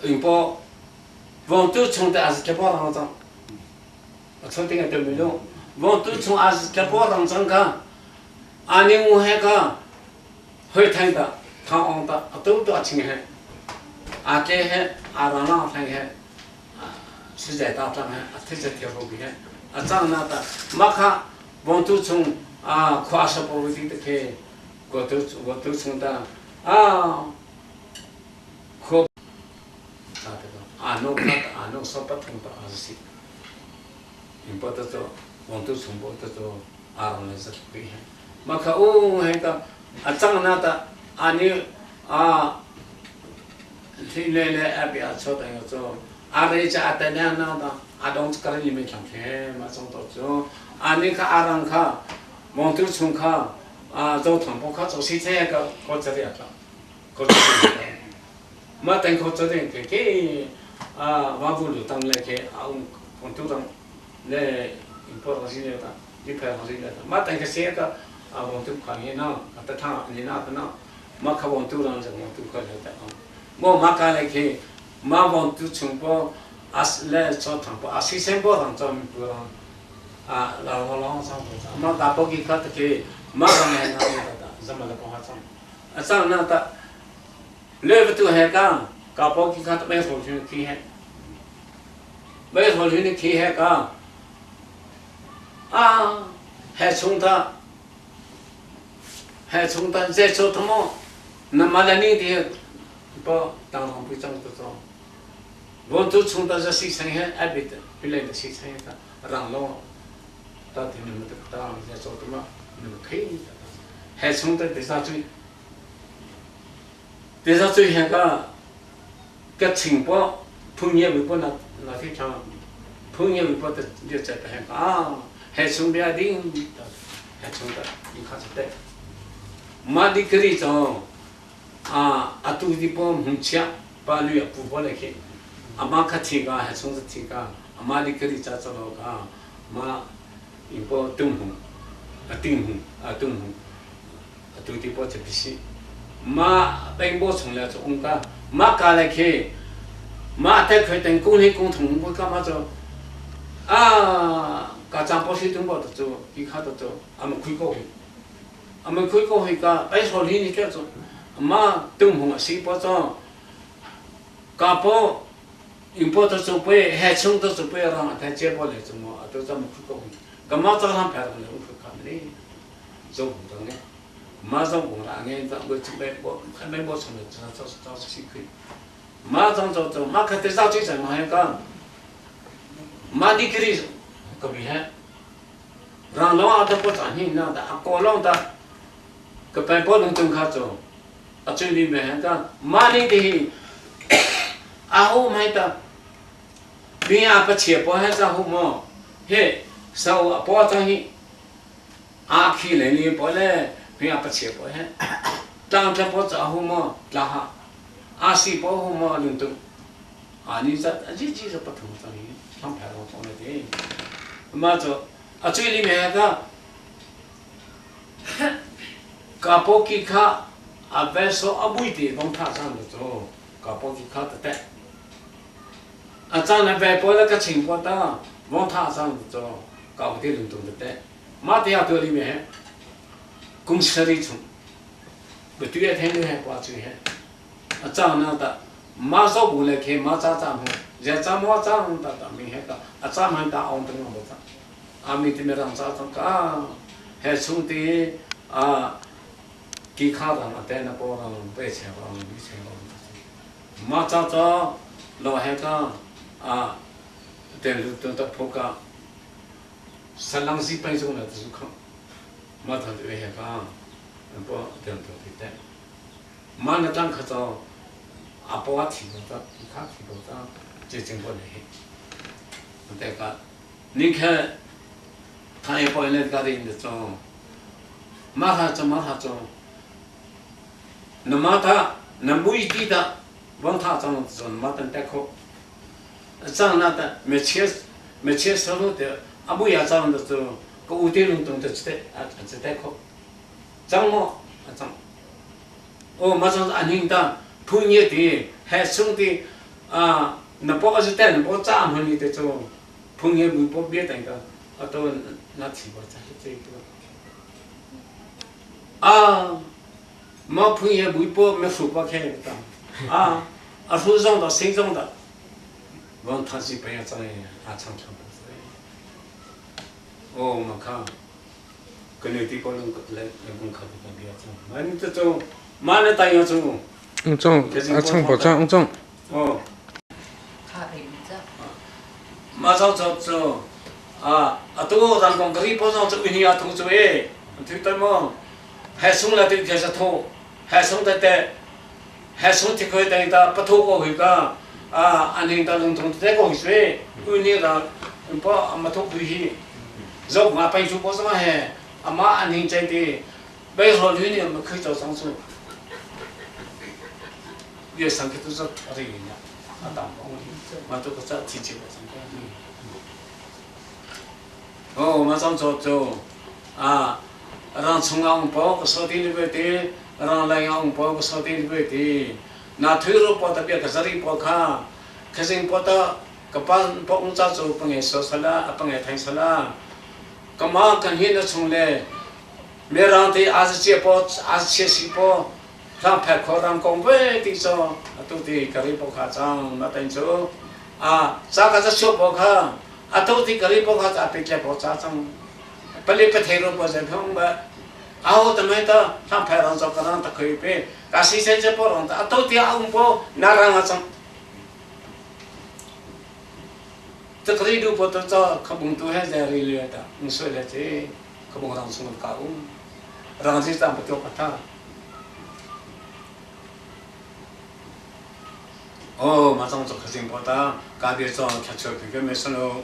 因波往都从的还是开包当中，从这个都没用，往都从还是开包当中看，阿尼我还个会听的，他昂的都多听还，阿这还阿让让听还，实在大当还，特别条路边还，张那的，马卡往都从跨什么问题的开，我都从的可。ano sopat untuk arsi. Import itu untuk sumber itu aran seperti ini. Maka heka acang nata ani lele abi acot yang itu areja atenya nata adong sekarang ini macam macam tu. Ani ka arang ka untuk sumka jauh tanpa ka jauh sih saya kau cari apa? Kau cari. Mata yang kau cari ke 와불로 당내게 본토당 내 인포라시네다 이페라시네다 마땅히 세가 본토 관계나 같다 아니나나 마카 본토랑 저 본토 관계다 뭐 마카네게 마 본토 충보 아슬레 저 탐보 아시셈보랑 좀 그런 라라랑 상보자 마 가보기 같게 마가네 나다 잠을 보하자 아상나다 레브투 해가 가보기 같은 매 소중히 기해 매 소중히 기해가 해충다 제 좋다모 나말라니 디 뭐 당랑 부정도서 원투 충다 저 시생해 아비트 빌레드 시생해가 랑로 다티는 것다 제 좋다모 는 케이 해충다 대사주의 해가 cái trình bộ phương nhiêu bị bọn là thế cho phương nhiêu bị bọn tự điều chạy phải hệ thống bia đi hệ thống đó đi khai sẽ đấy mà đi cái gì cho tu đi bọn hùng chia ba lưỡi phụ bọn này kia mà cái gì cả hệ thống cái gì cả mà đi cái gì cho nó cả mà in bọn tung hùng tung hùng tu đi bọn chỉ biết mà bên bộ xong là cho ông cả mà cả lại khi mà tại khởi thành công lý công thống với các mà cho cả trang bộ sĩ tung bảo cho đi khai cho mình khui câu thì cả bây giờ lý này cho mà tung hùng sĩ bảo cho cả bộ import cho bây hệ thống cho bây ra thay chế bảo lại cho mà tôi cho mình khui câu cả mà cho làm phải là mình khui cảm đấy cho hùng đó nghe mà trong cũng là nghe rằng người chúng mấy bộ xong rồi cho sĩ khí mà trong mà cái thế sao chứ chẳng mà hay con mà đi cái gì có bị hết rằng nó ở đâu có hình nào đã có lòng ta cái bài báo lung tung khác rồi ở trên đi về hết con mà đi thì hôm hay ta bây giờ bắt chia bỏ hết ra hôm mà hết sau bỏ trong hi khi lấy đi bỏ lên bây giờ bắt chia bỏ hết đang cho bỏ ra hôm mà là 아시 보호마 luntung 아니자 아지지서 같은 거잖아요. 참 배로 보내지. 맞아. 아주일이 매가 가보기카 앞에서 아부이디 공타산도 가보기카 때. 아잖아 배보라가 친구다 공타산도 가보디 luntung 때. 마디야 돌리면 공시리 좀 그뒤에 되는 해 봐주해. अच्छा ना ता मासो बोले के माचा चा में जैसा माचा हम ता में है का अच्छा मैं ता आउं तो ना बता आमी ते मेरा चा तो का है सुनती की खा ता ना ते ना पो ना पे छे बा मी छे बा माचा चा लो है का ते लु तो फोका सलंग सी पे जो ना तो खा माथा ते है का पो ते तो ते माना तंग खतो 아빠와 친구다 이카 친구다 제정보네 그때가 니케 타에 보이는 가리인데 좀 말하죠 너마타 남부이디다 원타정 좀 맞던 때고 장나다 매체 서로데 아부야 장도 그 우대는 동도 때고 장모 장 맞아 아닌다 분야디 해성디 那包个是带那包炸嘛，你得做，碰见没包别那个，都那吃不着这个。没碰见没包没手包开的，手上的身上的，往他是不要这样常常不是。我看，跟那地方人来公考的不要这样，那你这种，马来大洋这种。种种不种。马上走，都人工可以不上这边要投资诶，对的嘛，还送了对就是投，还送的的，还送这个的不投过去个，安尼的人同这个水，为你的不没投过去，肉嘛白煮不上嘿，嘛安尼在的，白说绿呢没可以做上去，越上去都是这个呀，当工的，嘛都不知道提起我上去。马上走，让从昂包个手提里边的，让来昂包个手提里边的，那推入包的别个这里包看，可是包的个班包工作做帮人说啥啦，帮人谈啥啦，干嘛跟现在从来，没让的27包27包，让派口让工会的说，都得个里包看张，那等着，啥个这小包看。都是个里包卡在别包扎上，不离不退路不是平吧？我他们的上排上做个人都可以背，但是现在不能的，都得包拿人啊种。这个里头不都做，可不都还在里里的，说了这，可不让什么搞，让这咱不丢不他。马上做核心包的，干点做开车这个没事喽。